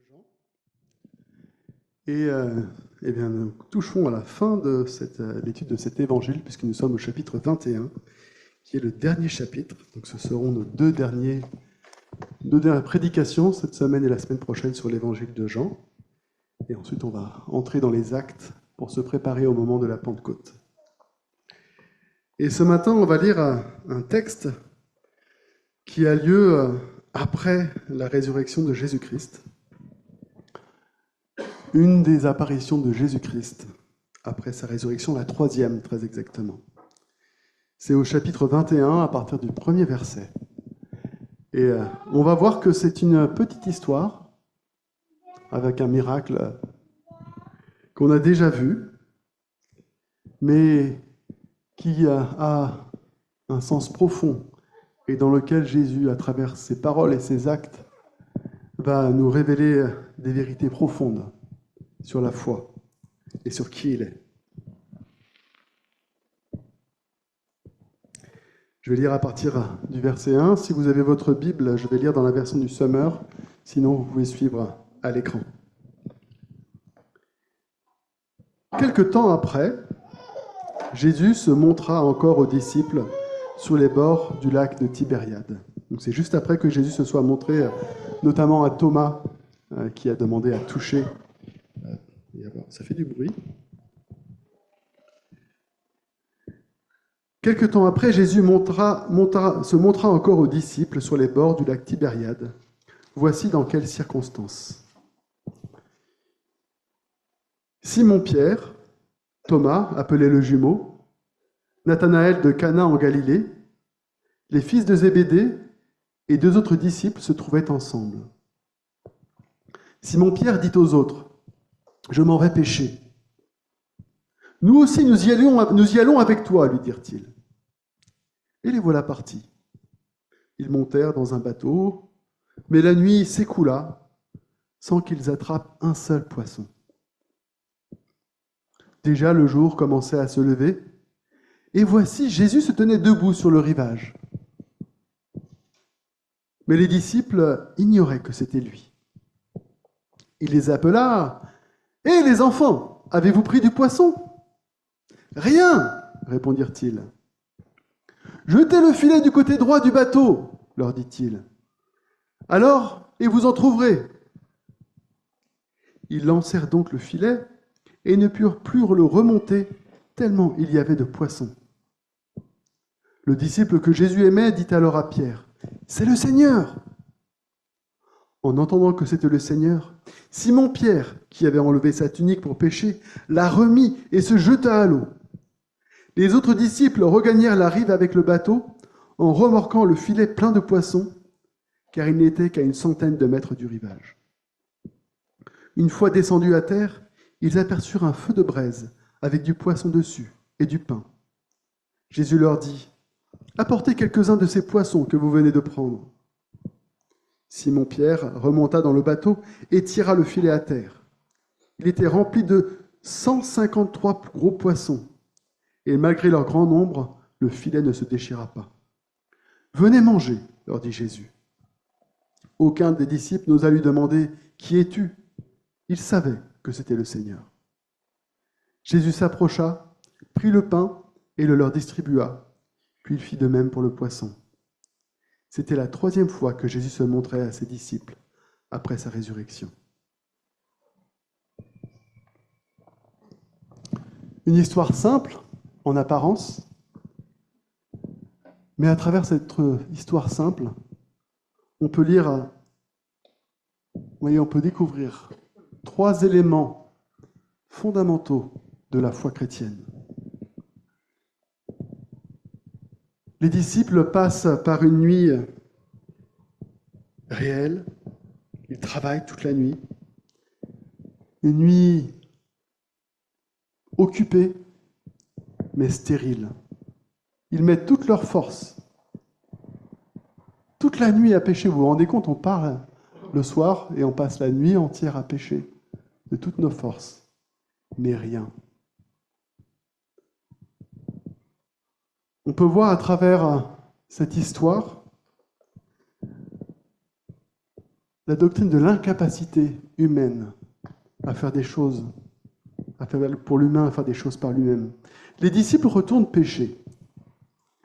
Jean. Eh bien, nous touchons à la fin de l'étude de cet évangile, puisque nous sommes au chapitre 21, qui est le dernier chapitre. Donc ce seront nos deux dernières prédications, cette semaine et la semaine prochaine, sur l'évangile de Jean. Et ensuite, on va entrer dans les actes pour se préparer au moment de la Pentecôte. Et ce matin, on va lire un texte qui a lieu après la résurrection de Jésus-Christ. Une des apparitions de Jésus-Christ après sa résurrection, la troisième très exactement. C'est au chapitre 21 à partir du premier verset. Et on va voir que c'est une petite histoire avec un miracle qu'on a déjà vu, mais qui a un sens profond et dans lequel Jésus, à travers ses paroles et ses actes, va nous révéler des vérités profondes sur la foi et sur qui il est. Je vais lire à partir du verset 1. Si vous avez votre Bible, je vais lire dans la version du Summer. Sinon, vous pouvez suivre à l'écran. Quelque temps après, Jésus se montra encore aux disciples sur les bords du lac de Tibériade. Donc c'est juste après que Jésus se soit montré notamment à Thomas, qui a demandé à toucher. Ça fait du bruit. Quelque temps après, Jésus se montra encore aux disciples sur les bords du lac Tibériade. Voici dans quelles circonstances. Simon-Pierre, Thomas, appelé le jumeau, Nathanaël de Cana en Galilée, les fils de Zébédée et deux autres disciples se trouvaient ensemble. Simon-Pierre dit aux autres, « Je m'en vais pêcher. »« Nous aussi, nous y allons avec toi, lui dirent-ils. Et les voilà partis. Ils montèrent dans un bateau, mais la nuit s'écoula sans qu'ils attrapent un seul poisson. Déjà le jour commençait à se lever, et voici Jésus se tenait debout sur le rivage. Mais les disciples ignoraient que c'était lui. Il les appela. « Hé, les enfants, avez-vous pris du poisson ?»« Rien, répondirent-ils. »« Jetez le filet du côté droit du bateau, leur dit-il. Alors, et vous en trouverez. » Ils lancèrent donc le filet et ne purent plus le remonter tellement il y avait de poissons. Le disciple que Jésus aimait dit alors à Pierre, « C'est le Seigneur !» En entendant que c'était le Seigneur, Simon-Pierre, qui avait enlevé sa tunique pour pêcher, la remit et se jeta à l'eau. Les autres disciples regagnèrent la rive avec le bateau, en remorquant le filet plein de poissons, car il n'était qu'à 100 de mètres du rivage. Une fois descendus à terre, ils aperçurent un feu de braise, avec du poisson dessus et du pain. Jésus leur dit, « Apportez quelques-uns de ces poissons que vous venez de prendre. » Simon-Pierre remonta dans le bateau et tira le filet à terre. Il était rempli de 153 gros poissons, et malgré leur grand nombre, le filet ne se déchira pas. « Venez manger, leur dit Jésus. » Aucun des disciples n'osa lui demander « Qui es-tu » Il savait que c'était le Seigneur. Jésus s'approcha, prit le pain et le leur distribua, puis il fit de même pour le poisson. C'était la 3e fois que Jésus se montrait à ses disciples après sa résurrection. Une histoire simple en apparence, mais à travers cette histoire simple, on peut on peut découvrir 3 éléments fondamentaux de la foi chrétienne. Les disciples passent par une nuit réelle, ils travaillent toute la nuit, une nuit occupée, mais stérile. Ils mettent toute leur force, toute la nuit à pêcher. Vous vous rendez compte, on part le soir et on passe la nuit entière à pêcher de toutes nos forces, mais rien. On peut voir à travers cette histoire la doctrine de l'incapacité humaine à faire des choses, pour l'humain à faire des choses par lui-même. Les disciples retournent pécher.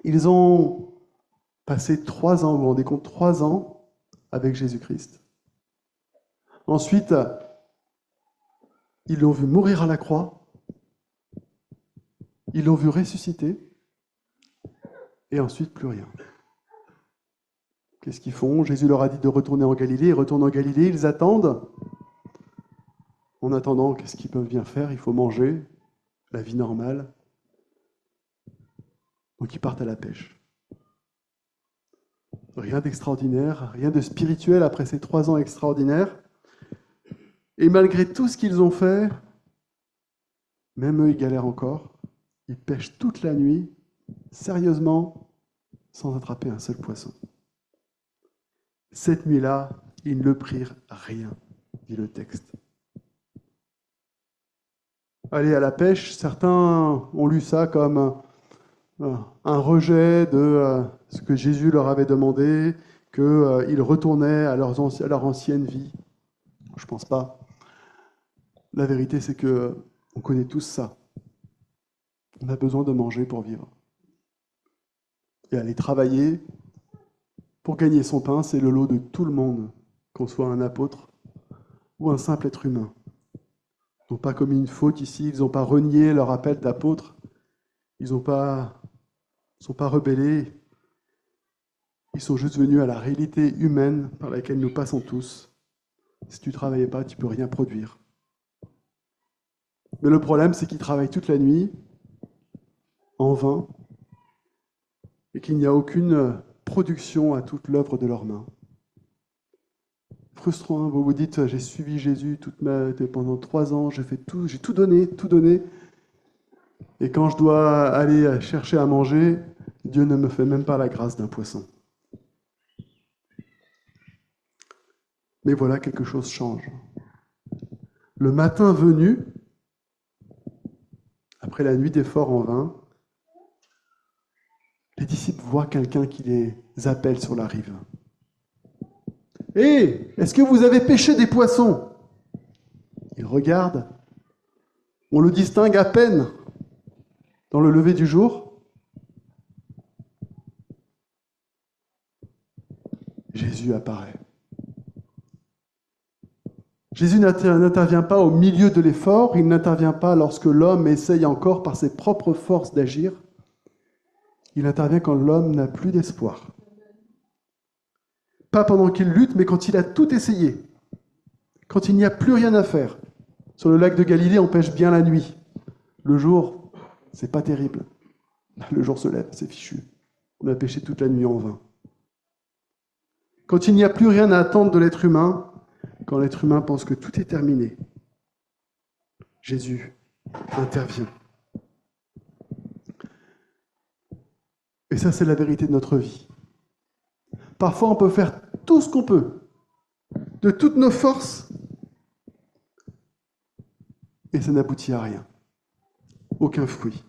Ils ont passé 3 ans, vous vous rendez compte, 3 ans avec Jésus-Christ. Ensuite, ils l'ont vu mourir à la croix, ils l'ont vu ressusciter, et ensuite plus rien. Qu'est-ce qu'ils font? Jésus leur a dit de retourner en Galilée, ils retournent en Galilée, ils attendent. En attendant, qu'est-ce qu'ils peuvent bien faire? Il faut manger, la vie normale. Donc ils partent à la pêche. Rien d'extraordinaire, rien de spirituel après ces 3 ans extraordinaires. Et malgré tout ce qu'ils ont fait, même eux, ils galèrent encore. Ils pêchent toute la nuit, sérieusement, sans attraper un seul poisson. Cette nuit-là, ils ne prirent rien, dit le texte. Aller à la pêche, certains ont lu ça comme un rejet de ce que Jésus leur avait demandé, qu'ils retournaient à leur ancienne vie. Je ne pense pas. La vérité, c'est que on connaît tous ça. On a besoin de manger pour vivre. Et aller travailler pour gagner son pain, c'est le lot de tout le monde, qu'on soit un apôtre ou un simple être humain. Ils n'ont pas commis une faute ici, ils n'ont pas renié leur appel d'apôtre, ils ne sont pas rebellés, ils sont juste venus à la réalité humaine par laquelle nous passons tous. Si tu ne travaillais pas, tu ne peux rien produire. Mais le problème, c'est qu'ils travaillent toute la nuit, en vain, et qu'il n'y a aucune production à toute l'œuvre de leurs mains. Frustrant, hein, vous vous dites, j'ai suivi Jésus pendant 3 ans, j'ai tout donné, et quand je dois aller chercher à manger, Dieu ne me fait même pas la grâce d'un poisson. Mais voilà, quelque chose change. Le matin venu, après la nuit d'efforts en vain, les disciples voient quelqu'un qui les appelle sur la rive. « Hé, est-ce que vous avez pêché des poissons ?» Ils regardent. On le distingue à peine dans le lever du jour. Jésus apparaît. Jésus n'intervient pas au milieu de l'effort, il n'intervient pas lorsque l'homme essaye encore par ses propres forces d'agir. Il intervient quand l'homme n'a plus d'espoir. Pas pendant qu'il lutte, mais quand il a tout essayé. Quand il n'y a plus rien à faire. Sur le lac de Galilée, on pêche bien la nuit. Le jour, c'est pas terrible. Le jour se lève, c'est fichu. On a pêché toute la nuit en vain. Quand il n'y a plus rien à attendre de l'être humain, quand l'être humain pense que tout est terminé, Jésus intervient. Et ça, c'est la vérité de notre vie. Parfois, on peut faire tout ce qu'on peut, de toutes nos forces, et ça n'aboutit à rien. Aucun fruit.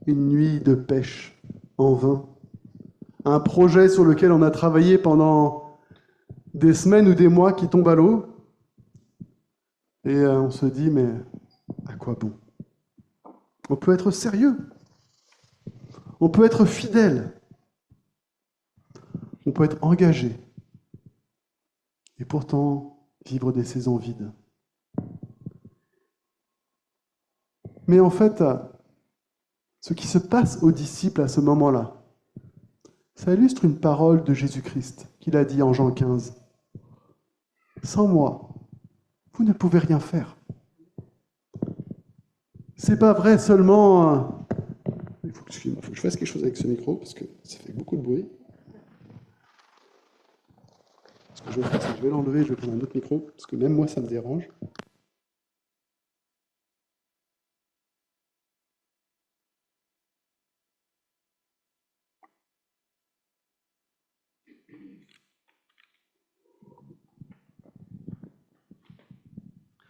Une nuit de pêche en vain. Un projet sur lequel on a travaillé pendant des semaines ou des mois qui tombe à l'eau. Et on se dit, mais à quoi bon? On peut être sérieux. On peut être fidèle. On peut être engagé. Et pourtant, vivre des saisons vides. Mais en fait, ce qui se passe aux disciples à ce moment-là, ça illustre une parole de Jésus-Christ qu'il a dit en Jean 15. « Sans moi, vous ne pouvez rien faire. » C'est pas vrai seulement... Il faut que je fasse quelque chose avec ce micro, parce que ça fait beaucoup de bruit. Ce que je vais faire, c'est que je vais l'enlever, je vais prendre un autre micro, parce que même moi, ça me dérange.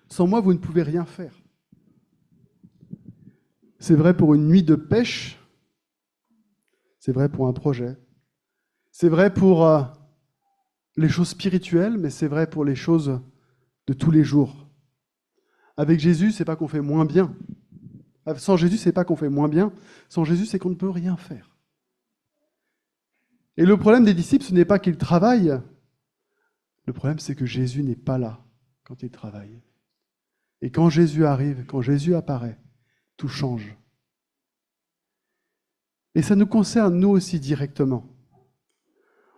Sans moi, vous ne pouvez rien faire. C'est vrai pour une nuit de pêche, c'est vrai pour un projet, c'est vrai pour les choses spirituelles, mais c'est vrai pour les choses de tous les jours. Avec Jésus, c'est pas qu'on fait moins bien. Sans Jésus, c'est pas qu'on fait moins bien. Sans Jésus, c'est qu'on ne peut rien faire. Et le problème des disciples, ce n'est pas qu'ils travaillent. Le problème, c'est que Jésus n'est pas là quand ils travaillent. Et quand Jésus arrive, quand Jésus apparaît, tout change. Et ça nous concerne, nous aussi, directement.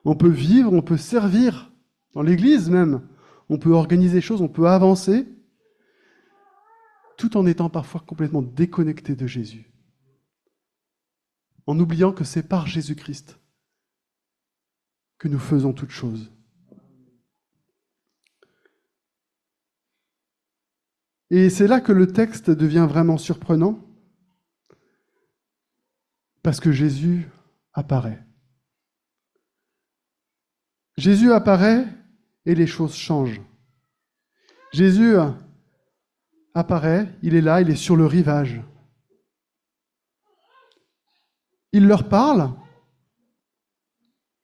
On peut vivre, on peut servir, dans l'Église même. On peut organiser des choses, on peut avancer, tout en étant parfois complètement déconnecté de Jésus. En oubliant que c'est par Jésus-Christ que nous faisons toutes choses. Et c'est là que le texte devient vraiment surprenant, parce que Jésus apparaît. Jésus apparaît et les choses changent. Jésus apparaît, il est là, il est sur le rivage. Il leur parle,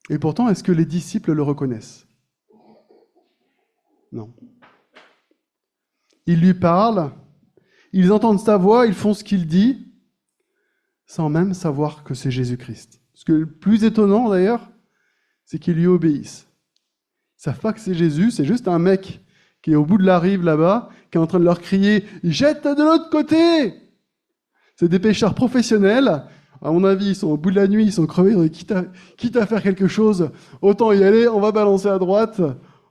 et pourtant, est-ce que les disciples le reconnaissent? Non. Il lui parle, ils entendent sa voix, ils font ce qu'il dit, sans même savoir que c'est Jésus-Christ. Ce que le plus étonnant d'ailleurs, c'est qu'ils lui obéissent. Ils ne savent pas que c'est Jésus, c'est juste un mec qui est au bout de la rive là-bas, qui est en train de leur crier « Jette de l'autre côté !» C'est des pêcheurs professionnels. À mon avis, ils sont au bout de la nuit, ils sont crevés, quitte à faire quelque chose, autant y aller, on va balancer à droite.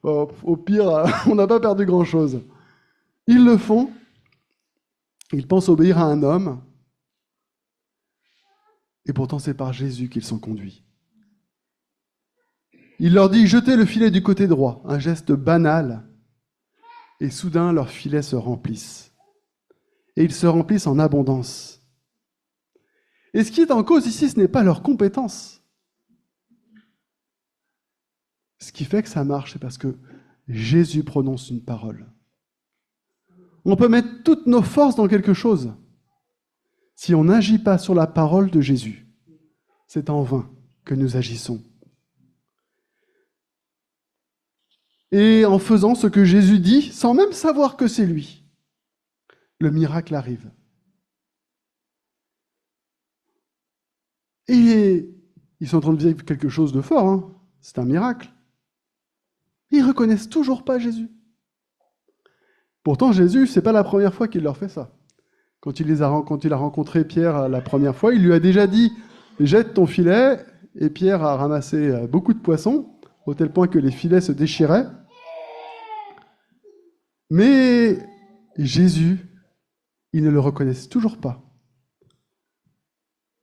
Au pire, on n'a pas perdu grand-chose. Ils le font, ils pensent obéir à un homme, et pourtant c'est par Jésus qu'ils sont conduits. Il leur dit « Jetez le filet du côté droit », un geste banal, et soudain leurs filets se remplissent. Et ils se remplissent en abondance. Et ce qui est en cause ici, ce n'est pas leur compétence. Ce qui fait que ça marche, c'est parce que Jésus prononce une parole. On peut mettre toutes nos forces dans quelque chose. Si on n'agit pas sur la parole de Jésus, c'est en vain que nous agissons. Et en faisant ce que Jésus dit, sans même savoir que c'est lui, le miracle arrive. Et ils sont en train de vivre quelque chose de fort, hein. C'est un miracle. Ils ne reconnaissent toujours pas Jésus. Pourtant, Jésus, ce n'est pas la première fois qu'il leur fait ça. Quand il a rencontré Pierre la première fois, il lui a déjà dit « Jette ton filet », et Pierre a ramassé beaucoup de poissons, au tel point que les filets se déchiraient. Mais Jésus, ils ne le reconnaissent toujours pas.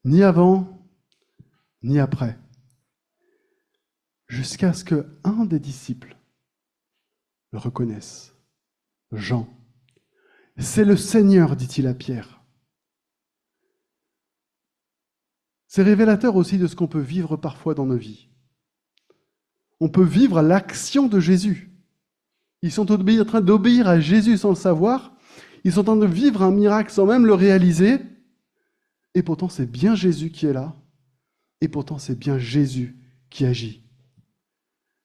Ni avant, ni après. Jusqu'à ce qu'un des disciples le reconnaisse. Jean. C'est le Seigneur, dit-il à Pierre. C'est révélateur aussi de ce qu'on peut vivre parfois dans nos vies. On peut vivre l'action de Jésus. Ils sont en train d'obéir à Jésus sans le savoir. Ils sont en train de vivre un miracle sans même le réaliser. Et pourtant, c'est bien Jésus qui est là. Et pourtant, c'est bien Jésus qui agit.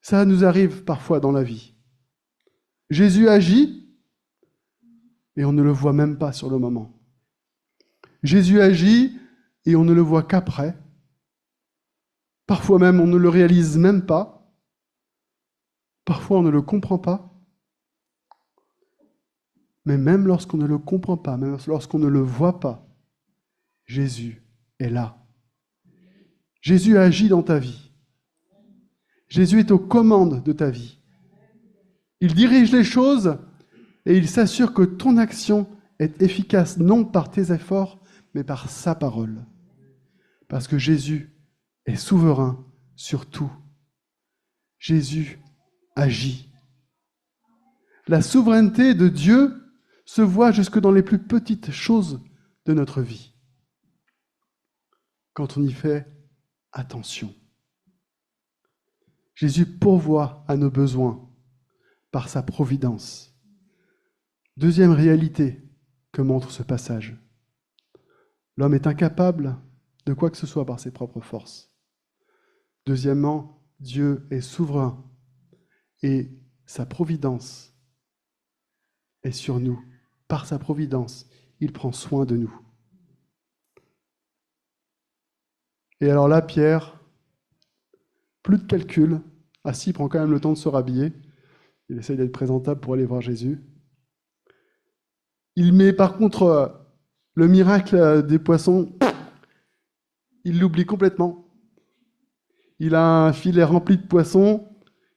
Ça nous arrive parfois dans la vie. Jésus agit et on ne le voit même pas sur le moment. Jésus agit et on ne le voit qu'après. Parfois même, on ne le réalise même pas. Parfois, on ne le comprend pas. Mais même lorsqu'on ne le comprend pas, même lorsqu'on ne le voit pas, Jésus est là. Jésus agit dans ta vie. Jésus est aux commandes de ta vie. Il dirige les choses et il s'assure que ton action est efficace non par tes efforts, mais par sa parole. Parce que Jésus est souverain sur tout. Jésus agit. La souveraineté de Dieu se voit jusque dans les plus petites choses de notre vie, quand on y fait attention. Jésus pourvoit à nos besoins par sa providence. Deuxième réalité que montre ce passage. L'homme est incapable de quoi que ce soit par ses propres forces. Deuxièmement, Dieu est souverain Et sa providence est sur nous. Par sa providence, il prend soin de nous. Et alors là, Pierre, plus de calcul. Assis, il prend quand même le temps de se rhabiller. Il essaye d'être présentable pour aller voir Jésus. Il met par contre le miracle des poissons, il l'oublie complètement. Il a un filet rempli de poissons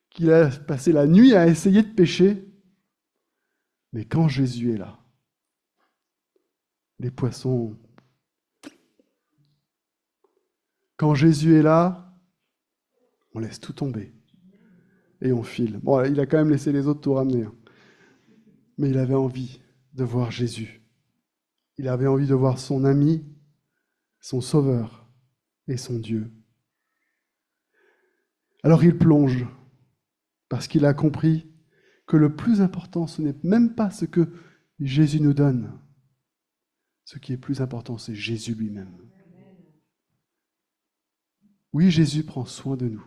qu'il a passé la nuit à essayer de pêcher. Mais quand Jésus est là, les poissons... Quand Jésus est là, on laisse tout tomber et on file. Bon, il a quand même laissé les autres tout ramener. Mais il avait envie de voir Jésus. Il avait envie de voir son ami, son sauveur et son Dieu. Alors il plonge, parce qu'il a compris que le plus important, ce n'est même pas ce que Jésus nous donne. Ce qui est plus important, c'est Jésus lui-même. Oui, Jésus prend soin de nous.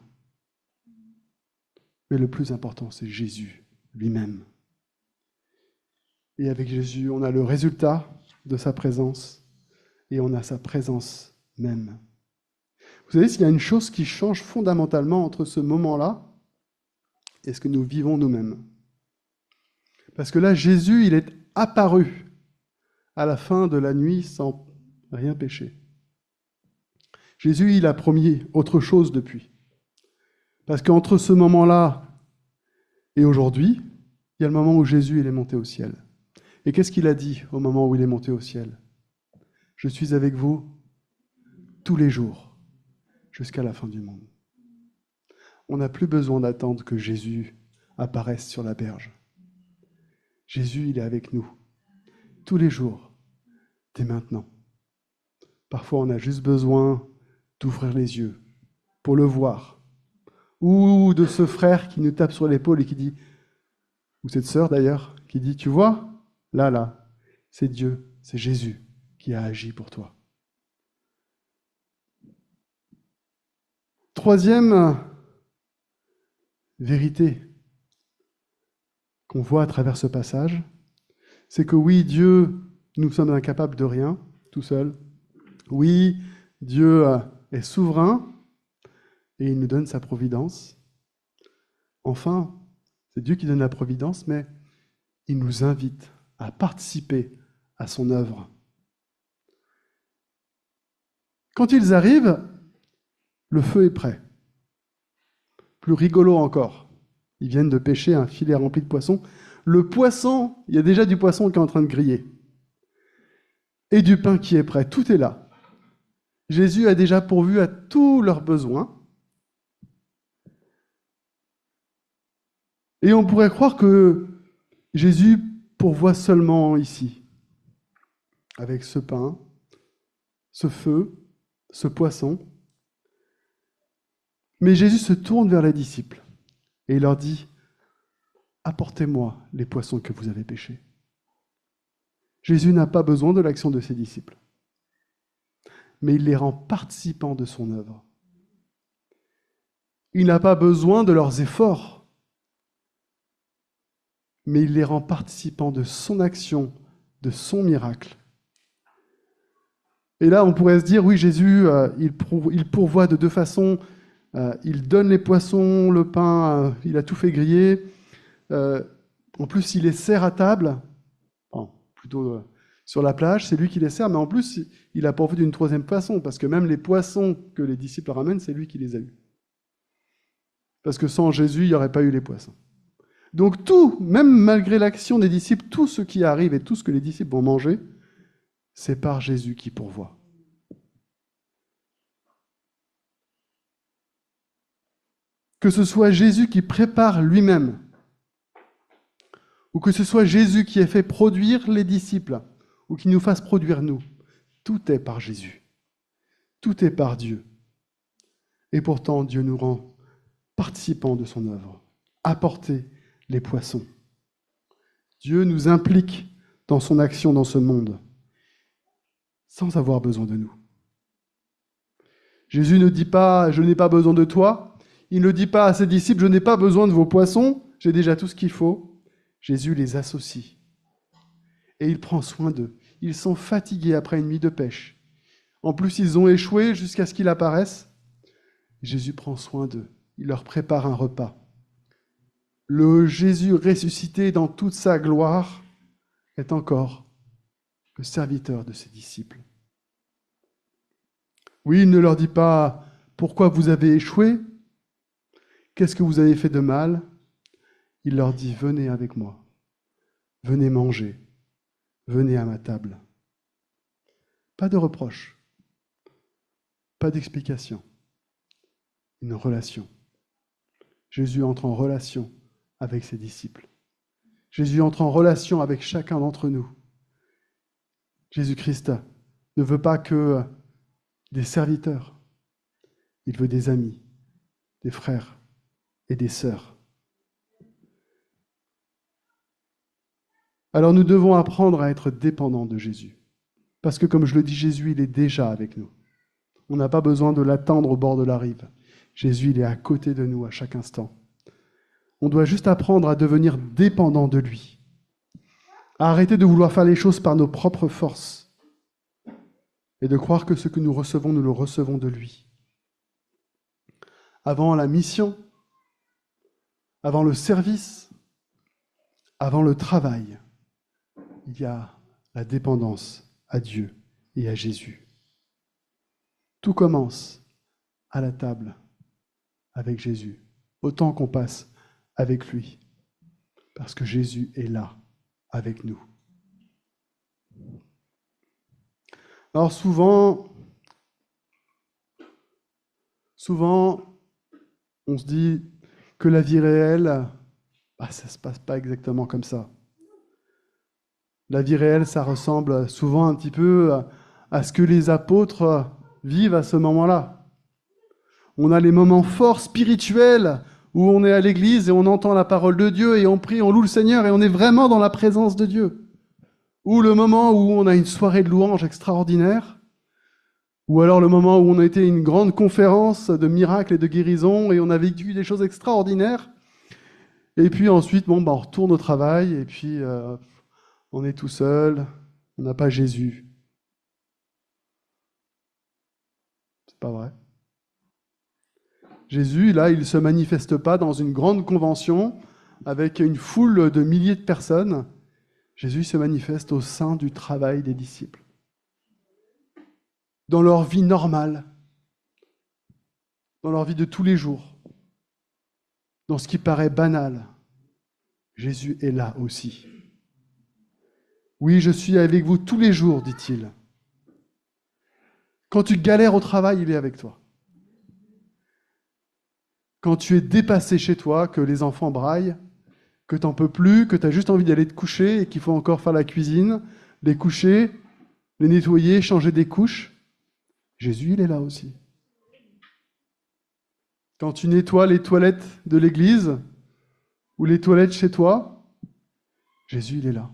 Mais le plus important, c'est Jésus lui-même. Et avec Jésus, on a le résultat de sa présence et on a sa présence même. Vous savez, s'il y a une chose qui change fondamentalement entre ce moment-là et ce que nous vivons nous-mêmes. Parce que là, Jésus, il est apparu à la fin de la nuit sans rien pécher. Jésus, il a promis autre chose depuis. Parce qu'entre ce moment-là et aujourd'hui, il y a le moment où Jésus il est monté au ciel. Et qu'est-ce qu'il a dit au moment où il est monté au ciel ? Je suis avec vous tous les jours, jusqu'à la fin du monde. On n'a plus besoin d'attendre que Jésus apparaisse sur la berge. Jésus, il est avec nous, tous les jours, dès maintenant. Parfois, on a juste besoin d'ouvrir les yeux pour le voir. Ou de ce frère qui nous tape sur l'épaule et qui dit, ou cette sœur d'ailleurs, qui dit, tu vois, là, c'est Dieu, c'est Jésus qui a agi pour toi. Troisième vérité qu'on voit à travers ce passage, c'est que oui, Dieu, nous sommes incapables de rien, tout seul. Oui, Dieu est souverain et il nous donne sa providence. Enfin, c'est Dieu qui donne la providence, mais il nous invite à participer à son œuvre. Quand ils arrivent, le feu est prêt. Plus rigolo encore, ils viennent de pêcher un filet rempli de poissons. Le poisson, il y a déjà du poisson qui est en train de griller. Et du pain qui est prêt, tout est là. Jésus a déjà pourvu à tous leurs besoins. Et on pourrait croire que Jésus pourvoit seulement ici, avec ce pain, ce feu, ce poisson. Mais Jésus se tourne vers les disciples et il leur dit, « Apportez-moi les poissons que vous avez pêchés. » Jésus n'a pas besoin de l'action de ses disciples, mais il les rend participants de son œuvre. Il n'a pas besoin de leurs efforts, mais il les rend participants de son action, de son miracle. Et là, on pourrait se dire, oui, Jésus, il pourvoit de deux façons. Il donne les poissons, le pain, il a tout fait griller. En plus, il les sert à table, plutôt sur la plage, c'est lui qui les sert, mais en plus, il a pourvu d'une troisième façon, parce que même les poissons que les disciples ramènent, c'est lui qui les a eus. Parce que sans Jésus, il n'y aurait pas eu les poissons. Donc tout, même malgré l'action des disciples, tout ce qui arrive et tout ce que les disciples vont manger, c'est par Jésus qui pourvoit. Que ce soit Jésus qui prépare lui-même, ou que ce soit Jésus qui ait fait produire les disciples, ou qui nous fasse produire nous, tout est par Jésus. Tout est par Dieu. Et pourtant, Dieu nous rend participants de son œuvre. Apporter les poissons. Dieu nous implique dans son action dans ce monde, sans avoir besoin de nous. Jésus ne dit pas « je n'ai pas besoin de toi », il ne dit pas à ses disciples « je n'ai pas besoin de vos poissons », j'ai déjà tout ce qu'il faut. Jésus les associe. Et il prend soin d'eux. Ils sont fatigués après une nuit de pêche. En plus, ils ont échoué jusqu'à ce qu'il apparaisse. Jésus prend soin d'eux. Il leur prépare un repas. Le Jésus ressuscité dans toute sa gloire est encore le serviteur de ses disciples. Oui, il ne leur dit pas « Pourquoi vous avez échoué ? Qu'est-ce que vous avez fait de mal ?» Il leur dit « Venez avec moi, venez manger, venez à ma table. » Pas de reproche, pas d'explication, une relation. Jésus entre en relation avec ses disciples. Jésus entre en relation avec chacun d'entre nous. Jésus-Christ ne veut pas que des serviteurs, il veut des amis, des frères et des sœurs. Alors nous devons apprendre à être dépendants de Jésus. Parce que comme je le dis, Jésus, il est déjà avec nous. On n'a pas besoin de l'attendre au bord de la rive. Jésus, il est à côté de nous à chaque instant. On doit juste apprendre à devenir dépendant de lui. À arrêter de vouloir faire les choses par nos propres forces. Et de croire que ce que nous le recevons de lui. Avant la mission, avant le service, avant le travail, il y a la dépendance à Dieu et à Jésus. Tout commence à la table avec Jésus, autant qu'on passe avec lui, parce que Jésus est là avec nous. Alors souvent, on se dit que la vie réelle, ça ne se passe pas exactement comme ça. La vie réelle, ça ressemble souvent un petit peu à ce que les apôtres vivent à ce moment-là. On a les moments forts spirituels où on est à l'église et on entend la parole de Dieu et on prie, on loue le Seigneur et on est vraiment dans la présence de Dieu. Ou le moment où on a une soirée de louanges extraordinaire, ou alors le moment où on a été à une grande conférence de miracles et de guérisons et on a vécu des choses extraordinaires. Et puis ensuite, on retourne au travail et puis on est tout seul, on n'a pas Jésus. C'est pas vrai. Jésus, là, il ne se manifeste pas dans une grande convention avec une foule de milliers de personnes. Jésus se manifeste au sein du travail des disciples. Dans leur vie normale, dans leur vie de tous les jours, dans ce qui paraît banal, Jésus est là aussi. Oui, je suis avec vous tous les jours, dit-il. Quand tu galères au travail, il est avec toi. Quand tu es dépassé chez toi, que les enfants braillent, que tu n'en peux plus, que tu as juste envie d'aller te coucher et qu'il faut encore faire la cuisine, les coucher, les nettoyer, changer des couches, Jésus, il est là aussi. Quand tu nettoies les toilettes de l'église ou les toilettes chez toi, Jésus, il est là.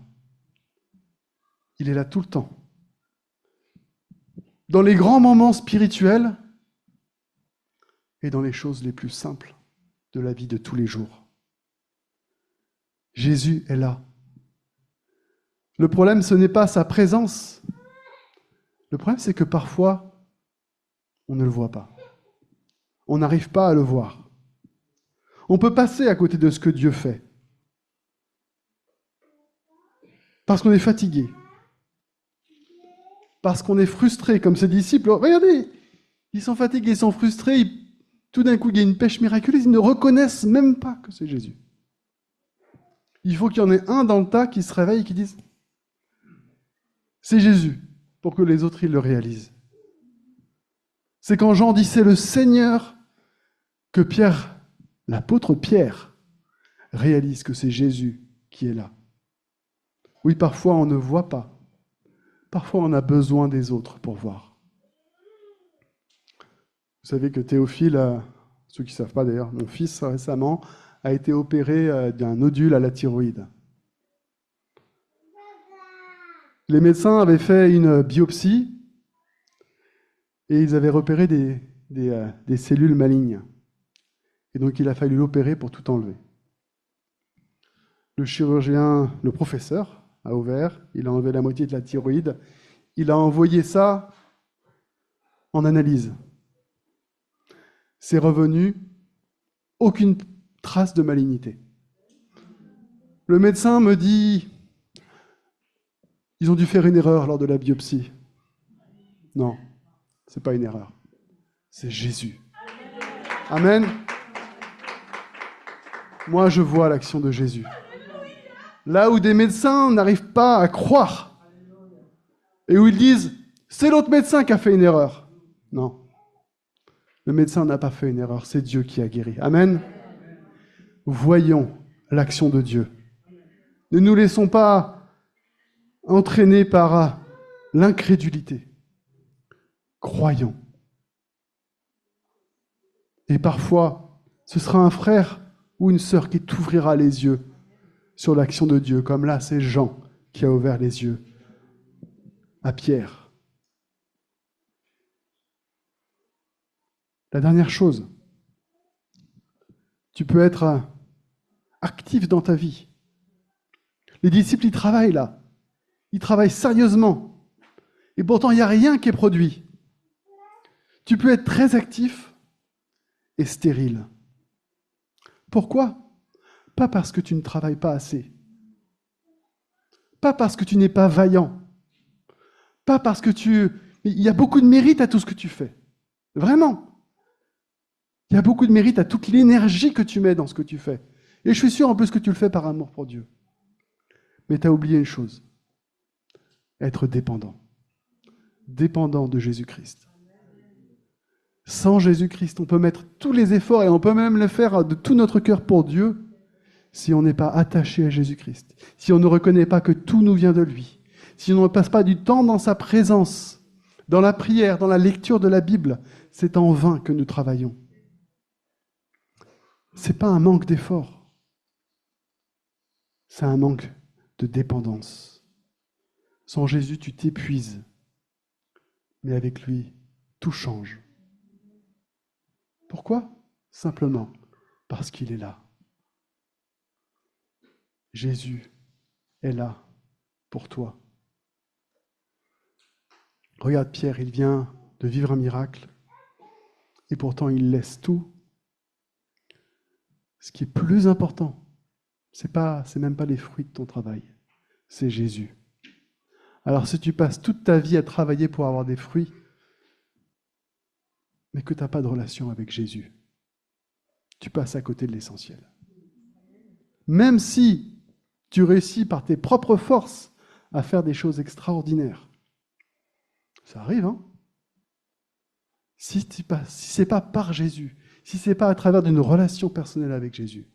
Il est là tout le temps. Dans les grands moments spirituels et dans les choses les plus simples de la vie de tous les jours. Jésus est là. Le problème, ce n'est pas sa présence. Le problème, c'est que parfois, on ne le voit pas. On n'arrive pas à le voir. On peut passer à côté de ce que Dieu fait. Parce qu'on est fatigué. Parce qu'on est frustré, comme ses disciples. Regardez, ils sont fatigués, ils sont frustrés. Tout d'un coup, il y a une pêche miraculeuse. Ils ne reconnaissent même pas que c'est Jésus. Il faut qu'il y en ait un dans le tas qui se réveille et qui dise « C'est Jésus », pour que les autres ils le réalisent. C'est quand Jean dit « C'est le Seigneur » que Pierre, l'apôtre Pierre, réalise que c'est Jésus qui est là. Oui, parfois on ne voit pas. Parfois on a besoin des autres pour voir. Vous savez que Théophile, ceux qui ne savent pas d'ailleurs, mon fils récemment, a été opéré d'un nodule à la thyroïde. Les médecins avaient fait une biopsie et ils avaient repéré des cellules malignes. Et donc il a fallu l'opérer pour tout enlever. Le chirurgien, le professeur, a ouvert, il a enlevé la moitié de la thyroïde, il a envoyé ça en analyse. C'est revenu, aucune trace de malignité. Le médecin me dit, ils ont dû faire une erreur lors de la biopsie. Non, c'est pas une erreur. C'est Jésus. Amen. Moi, je vois l'action de Jésus. Là où des médecins n'arrivent pas à croire et où ils disent « c'est l'autre médecin qui a fait une erreur ». Non. Le médecin n'a pas fait une erreur, c'est Dieu qui a guéri. Amen. Voyons l'action de Dieu. Ne nous laissons pas entraîner par l'incrédulité. Croyons. Et parfois, ce sera un frère ou une sœur qui t'ouvrira les yeux sur l'action de Dieu, comme là, c'est Jean qui a ouvert les yeux à Pierre. La dernière chose, tu peux être actif dans ta vie. Les disciples, ils travaillent là. Ils travaillent sérieusement. Et pourtant, il n'y a rien qui est produit. Tu peux être très actif et stérile. Pourquoi ? Pas parce que tu ne travailles pas assez. Pas parce que tu n'es pas vaillant. Pas parce que il y a beaucoup de mérite à tout ce que tu fais. Vraiment. Il y a beaucoup de mérite à toute l'énergie que tu mets dans ce que tu fais. Et je suis sûr en plus que tu le fais par amour pour Dieu. Mais tu as oublié une chose. Être dépendant. Dépendant de Jésus-Christ. Sans Jésus-Christ, on peut mettre tous les efforts et on peut même le faire de tout notre cœur pour Dieu si on n'est pas attaché à Jésus-Christ. Si on ne reconnaît pas que tout nous vient de lui. Si on ne passe pas du temps dans sa présence, dans la prière, dans la lecture de la Bible, c'est en vain que nous travaillons. Ce n'est pas un manque d'effort. C'est un manque de dépendance. Sans Jésus, tu t'épuises. Mais avec lui, tout change. Pourquoi ? Simplement parce qu'il est là. Jésus est là pour toi. Regarde Pierre, il vient de vivre un miracle et pourtant il laisse tout. Ce qui est plus important, c'est même pas les fruits de ton travail, c'est Jésus. Alors si tu passes toute ta vie à travailler pour avoir des fruits, mais que tu n'as pas de relation avec Jésus, tu passes à côté de l'essentiel. Même si tu réussis par tes propres forces à faire des choses extraordinaires, ça arrive, hein ? Si ce n'est pas par Jésus, si ce n'est pas à travers d'une relation personnelle avec Jésus,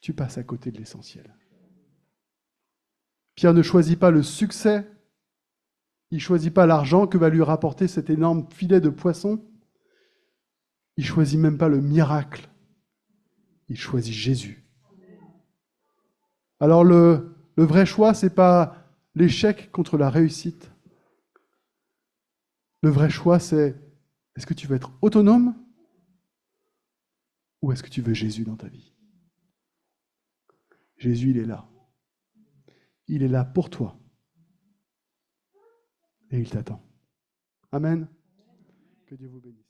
tu passes à côté de l'essentiel. Pierre ne choisit pas le succès, il ne choisit pas l'argent que va lui rapporter cet énorme filet de poisson, il ne choisit même pas le miracle, il choisit Jésus. Alors le vrai choix, ce n'est pas l'échec contre la réussite. Le vrai choix, c'est est-ce que tu veux être autonome ou est-ce que tu veux Jésus dans ta vie ? Jésus, il est là. Il est là pour toi. Et il t'attend. Amen. Que Dieu vous bénisse.